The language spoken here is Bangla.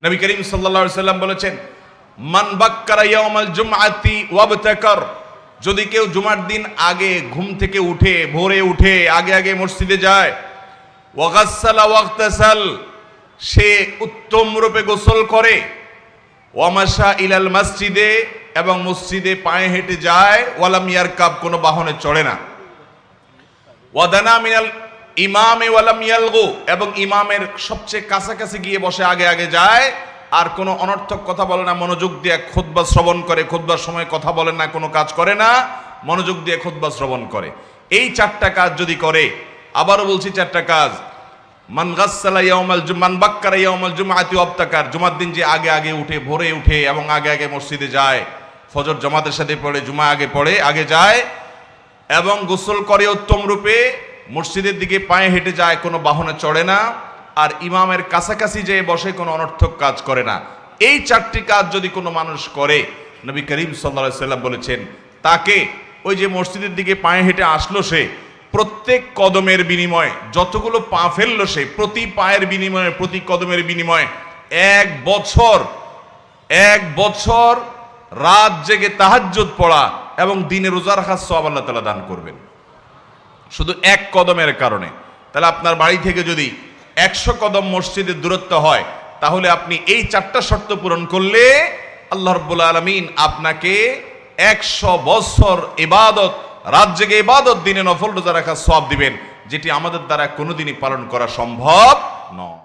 নবী করিম সাল্লাল্লাহু আলাইহি সাল্লাম বলেছেন, মান বাক্কারা ইয়াউমাল জুমআতি ওয়াবতাকার, যদি কেউ জুমার দিন আগে ঘুম থেকে উঠে, ভোরে উঠে আগে আগে মসজিদে যায়, ওয়াগাসসালা ওয়াগতাসাল, সে উত্তম রূপে গোসল করে, ওয়ামাশা ইলাল মসজিদে, এবং মসজিদে পায়ে হেঁটে যায়, ওয়ালাম ইয়ারকাব, কোনো বাহনে চড়ে না, ওয়াদানা মিনাল ইমামে ওয়ালাম ইয়ালগু, এবং ইমামের সবচেয়ে কাছাকাছি গিয়ে বসে আগে আগে যায়, আর কোনো অনর্থক কথা বলে না, মনোযোগ দিয়ে খুতবা শ্রবণ করে, খুতবার সময় কথা বলে না, কোনো কাজ করে না, মনোযোগ দিয়ে খুতবা শ্রবণ করে। এই চারটা কাজ যদি করে, আবারও বলছি চারটা কাজ, মান গাসসালা ইয়াউমাল মান বাক্কারা ইয়াউমাল জুমআতি ওয়াবতাকার, জুমার দিন যে আগে আগে উঠে, ভোরে উঠে এবং আগে আগে মসজিদে যায়, ফজর জামাতের সাথে পড়ে, জুমা আগে পড়ে, আগে যায়, এবং গোসল করে উত্তম রূপে, মসজিদের দিকে পায়ে হেঁটে যায়, কোনো বাহনে চড়ে না, আর ইমামের কাছাকাছি যেয়ে বসে, কোনো অনর্থক কাজ করে না। এই চারটি কাজ যদি কোনো মানুষ করে, নবী করিম সাল্লাল্লাহু আলাইহি সাল্লাম বলেছেন, তাকে ওই যে মসজিদের দিকে পায়ে হেঁটে আসলো, সে প্রত্যেক কদমের বিনিময়ে, যতগুলো পা ফেললো সে, প্রতি পায়ের বিনিময়ে, প্রতি কদমের বিনিময়ে 1 বছর রাত জেগে তাহাজ্জুদ পড়া এবং দিনে রোজা রাখার সওয়াব আল্লাহ তাআলা দান করবেন, শুধু এক কদমের কারণে। তাহলে আপনার বাড়ি থেকে যদি 100 কদম মসজিদের দূরত্ব হয়, তাহলে আপনি এই চারটা শর্ত পূরণ করলে আল্লাহ রাব্বুল আলামিন আপনাকে 100 বছর ইবাদত, রাত জেগে ইবাদত, দিনে নফল রোজা রাখার সওয়াব দিবেন, যেটি আমাদের দ্বারা কোনোদিনই পালন করা সম্ভব নয়।